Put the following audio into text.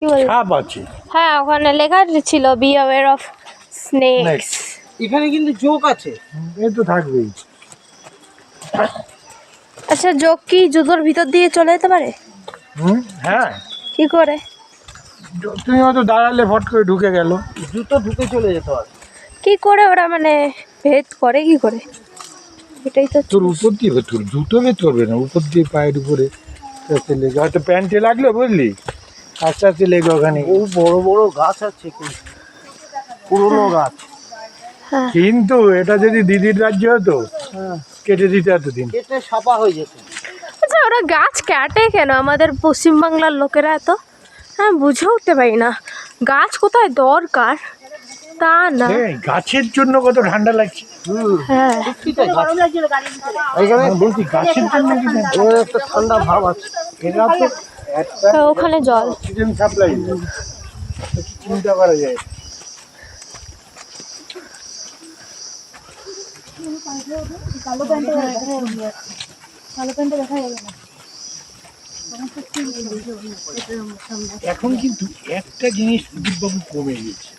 কি বল সাপ আছে। হ্যাঁ ওখানে লেখা ছিল বি অ্যাওয়্যার অফ স্নেকস। এখানে কিন্তু জোক আছে। এই তো থাকবেই। আচ্ছা জোক কি জুতোর ভিতর দিয়ে চলে যেতে পারে? হ্যাঁ, কি করে? তুমি হয়তো দাঁড়ালে ফট করে ঢুকে গেল। জুতো ঢুকে চলে যেতে পারে। কি করে ওরা মানে ভেদ করে কি করে? এটাই তো তোর উপর দিয়ে ভেদ করবে, জুতো ভেদ করবে না, উপর দিয়ে পায়ের উপরে আস্তে লেগে হয়তো প্যান্টে লাগলো, বুঝলি, আস্তে আস্তে লেগে ওখানে। ও বড় বড় গাছ আছে, পুরনো গাছ। হ্যাঁ কিন্তু এটা যদি দিদির রাজ্য হতো, হ্যাঁ, কেটে দিতে এতদিন। কেটে সাপা হয়ে যেত। আচ্ছা ওরা গাছ কাটে কেন আমাদের পশ্চিমবাংলার লোকেরা? এত হ্যাঁ বুঝে উঠতে পারি না গাছ কোথায় দরকার তা না। এই গাছের জন্য কত ঠান্ডা লাগছে। হ্যাঁ এখানে বলছি গাছের জন্য কি একটা ঠান্ডা ভাব আছে। এরা তো একটা তো ওখানে জল অক্সিজেন সাপ্লাই, চিন্তা করা যায়। এখন কিন্তু একটা জিনিস সুদীপবাবু কমে গেছে,